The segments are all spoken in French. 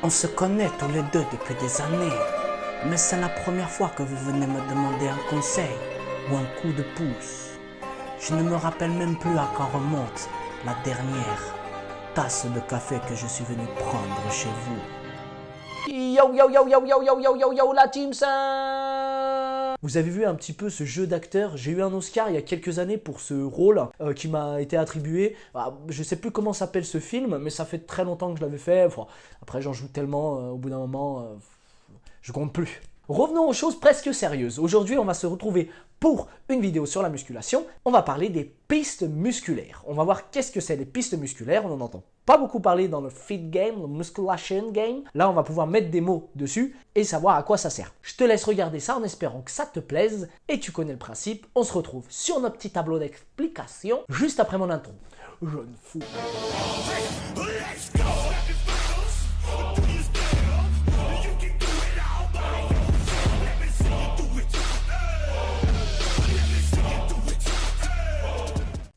On se connaît tous les deux depuis des années, mais c'est la première fois que vous venez me demander un conseil ou un coup de pouce. Je ne me rappelle même plus à quand remonte la dernière tasse de café que je suis venu prendre chez vous. Yo yo yo yo yo yo yo yo yo la team ça. Vous avez vu un petit peu ce jeu d'acteur. J'ai eu un Oscar il y a quelques années pour ce rôle qui m'a été attribué. Je sais plus comment s'appelle ce film, mais ça fait très longtemps que je l'avais fait. Enfin, après j'en joue tellement, au bout d'un moment, je compte plus. Revenons aux choses presque sérieuses. Aujourd'hui, on va se retrouver pour une vidéo sur la musculation. On va parler des pistes musculaires. On va voir qu'est-ce que c'est les pistes musculaires. On n'en entend pas beaucoup parler dans le fit game, le musculation game. Là, on va pouvoir mettre des mots dessus et savoir à quoi ça sert. Je te laisse regarder ça en espérant que ça te plaise et tu connais le principe. On se retrouve sur notre petit tableau d'explication juste après mon intro. Jeune fou.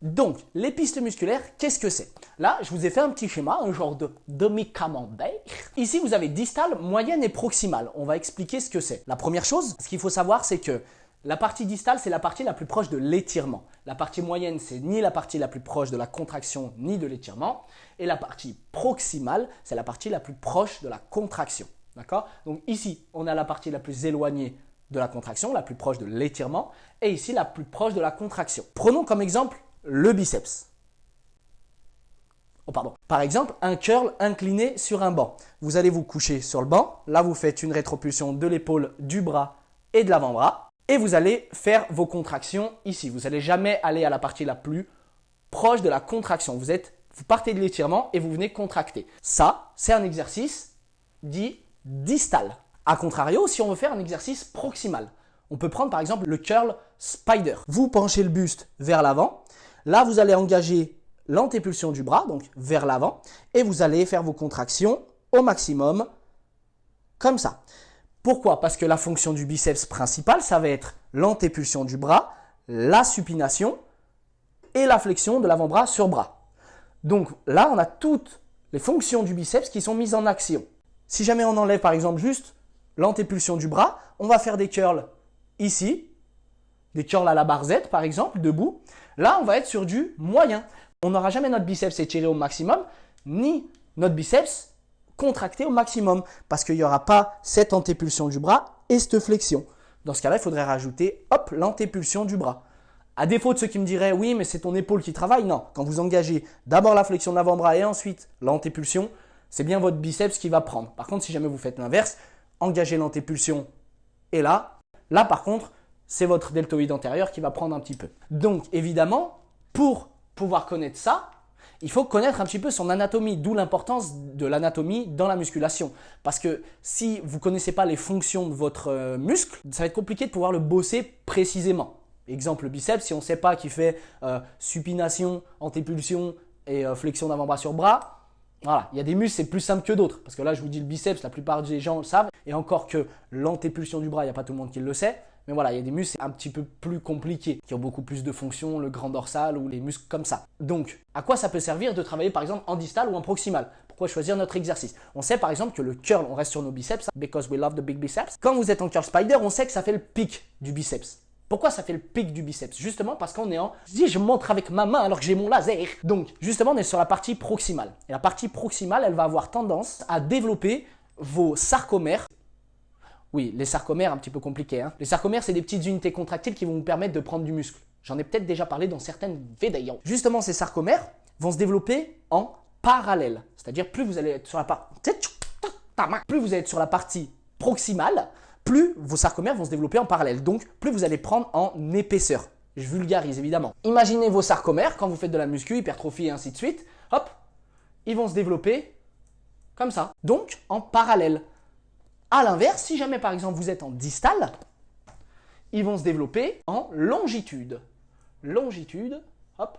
Donc, les pistes musculaires, qu'est-ce que c'est? Là, je vous ai fait un petit schéma, un genre de demi-camembert. Ici, vous avez distale, moyenne et proximale. On va expliquer ce que c'est. La première chose, ce qu'il faut savoir, c'est que la partie distale, c'est la partie la plus proche de l'étirement. La partie moyenne, c'est ni la partie la plus proche de la contraction, ni de l'étirement. Et la partie proximale, c'est la partie la plus proche de la contraction. D'accord? Donc ici, on a la partie la plus éloignée de la contraction, la plus proche de l'étirement. Et ici, la plus proche de la contraction. Prenons comme exemple le biceps. Oh pardon. Par exemple, un curl incliné sur un banc. Vous allez vous coucher sur le banc. Là, vous faites une rétropulsion de l'épaule, du bras et de l'avant-bras. Et vous allez faire vos contractions ici. Vous n'allez jamais aller à la partie la plus proche de la contraction. Vous partez de l'étirement et vous venez contracter. Ça, c'est un exercice dit distal. A contrario, si on veut faire un exercice proximal, on peut prendre par exemple le curl spider. Vous penchez le buste vers l'avant. Là, vous allez engager l'antépulsion du bras, donc vers l'avant, et vous allez faire vos contractions au maximum, comme ça. Pourquoi? Parce que la fonction du biceps principal, ça va être l'antépulsion du bras, la supination et la flexion de l'avant-bras sur bras. Donc là, on a toutes les fonctions du biceps qui sont mises en action. Si jamais on enlève par exemple juste l'antépulsion du bras, on va faire des curls ici, des curls à la barre Z par exemple, debout. Là, on va être sur du moyen. On n'aura jamais notre biceps étiré au maximum, ni notre biceps contracté au maximum, parce qu'il n'y aura pas cette antépulsion du bras et cette flexion. Dans ce cas-là, il faudrait rajouter, hop, l'antépulsion du bras. À défaut de ceux qui me diraient, oui, mais c'est ton épaule qui travaille, non. Quand vous engagez d'abord la flexion de l'avant-bras et ensuite l'antépulsion, c'est bien votre biceps qui va prendre. Par contre, si jamais vous faites l'inverse, engagez l'antépulsion et là par contre, c'est votre deltoïde antérieur qui va prendre un petit peu. Donc, évidemment, pour pouvoir connaître ça, il faut connaître un petit peu son anatomie, d'où l'importance de l'anatomie dans la musculation. Parce que si vous ne connaissez pas les fonctions de votre muscle, ça va être compliqué de pouvoir le bosser précisément. Exemple, le biceps, si on ne sait pas qu'il fait supination, antépulsion et flexion d'avant-bras sur bras, voilà, il y a des muscles, c'est plus simple que d'autres. Parce que là, je vous dis le biceps, la plupart des gens le savent. Et encore que l'antépulsion du bras, il n'y a pas tout le monde qui le sait. Mais voilà, il y a des muscles un petit peu plus compliqués, qui ont beaucoup plus de fonctions, le grand dorsal ou les muscles comme ça. Donc, à quoi ça peut servir de travailler par exemple en distal ou en proximal? Pourquoi choisir notre exercice? On sait par exemple que le curl, on reste sur nos biceps, because we love the big biceps. Quand vous êtes en curl spider, on sait que ça fait le pic du biceps. Pourquoi ça fait le pic du biceps? Justement parce qu'on est en... Je montre avec ma main alors que j'ai mon laser. Donc, justement, on est sur la partie proximale. Et la partie proximale, elle va avoir tendance à développer vos sarcomères. Oui, les sarcomères, un petit peu compliqué. Les sarcomères, c'est des petites unités contractiles qui vont vous permettre de prendre du muscle. J'en ai peut-être déjà parlé dans certaines vidéos. Justement, ces sarcomères vont se développer en parallèle. C'est-à-dire, plus vous allez être sur la partie proximale, plus vos sarcomères vont se développer en parallèle. Donc, plus vous allez prendre en épaisseur. Je vulgarise, évidemment. Imaginez vos sarcomères, quand vous faites de la muscu, hypertrophie et ainsi de suite. Hop, ils vont se développer comme ça. Donc, en parallèle. A l'inverse, si jamais par exemple vous êtes en distal, ils vont se développer en longitude. Longitude, hop.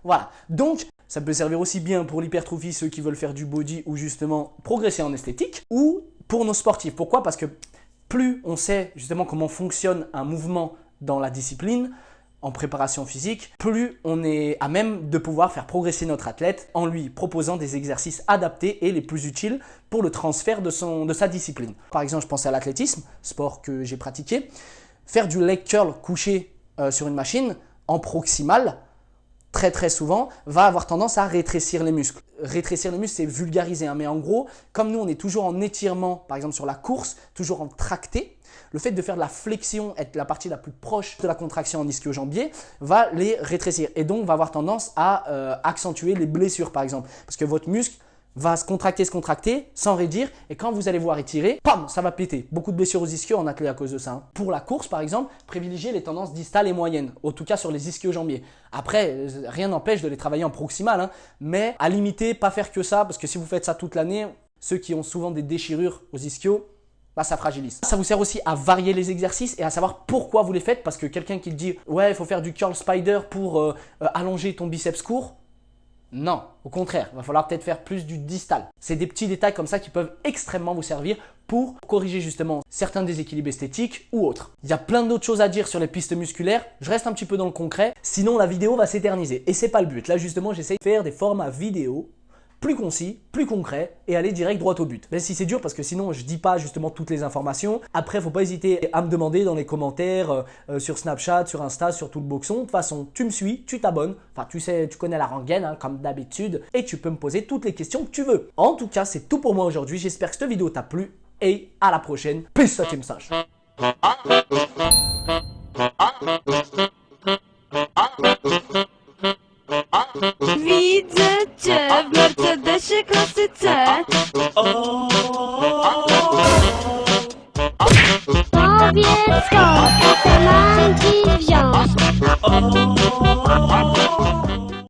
Voilà. Donc, ça peut servir aussi bien pour l'hypertrophie, ceux qui veulent faire du body ou justement progresser en esthétique, ou pour nos sportifs. Pourquoi? Parce que plus on sait justement comment fonctionne un mouvement dans la discipline, en préparation physique, plus on est à même de pouvoir faire progresser notre athlète en lui proposant des exercices adaptés et les plus utiles pour le transfert de sa discipline. Par exemple, je pensais à l'athlétisme, sport que j'ai pratiqué. Faire du leg curl couché sur une machine en proximal, très souvent, va avoir tendance à rétrécir les muscles. Rétrécir les muscles, c'est vulgarisé, hein, mais en gros, comme nous, on est toujours en étirement, par exemple sur la course, toujours en tracté, le fait de faire de la flexion, être la partie la plus proche de la contraction en ischio-jambier, va les rétrécir et donc va avoir tendance à accentuer les blessures, par exemple. Parce que votre muscle va se contracter, s'enraidir, et quand vous allez voir étirer, pam, ça va péter. Beaucoup de blessures aux ischios en athlète à cause de ça. Hein. Pour la course, par exemple, privilégiez les tendances distales et moyennes, en tout cas sur les ischio-jambiers. Après, rien n'empêche de les travailler en proximal, hein, mais à limiter, pas faire que ça, parce que si vous faites ça toute l'année, ceux qui ont souvent des déchirures aux ischios, bah, ça fragilise. Ça vous sert aussi à varier les exercices et à savoir pourquoi vous les faites, parce que quelqu'un qui te dit « Ouais, il faut faire du curl spider pour allonger ton biceps court », non, au contraire, il va falloir peut-être faire plus du distal. C'est des petits détails comme ça qui peuvent extrêmement vous servir pour corriger justement certains déséquilibres esthétiques ou autres. Il y a plein d'autres choses à dire sur les pistes musculaires, je reste un petit peu dans le concret, sinon la vidéo va s'éterniser et c'est pas le but. Là justement, j'essaie de faire des formats vidéo plus concis, plus concret et aller direct droit au but. Même si c'est dur parce que sinon je dis pas justement toutes les informations. Après, faut pas hésiter à me demander dans les commentaires sur Snapchat, sur Insta, sur tout le boxon. De toute façon, tu me suis, tu t'abonnes. Enfin, tu sais, tu connais la rengaine hein, comme d'habitude et tu peux me poser toutes les questions que tu veux. En tout cas, c'est tout pour moi aujourd'hui. J'espère que cette vidéo t'a plu et à la prochaine. Peace out, team Sage. Widzę cię w Mercedesie klasy C. Powiedz skąd te mam ci wziąć.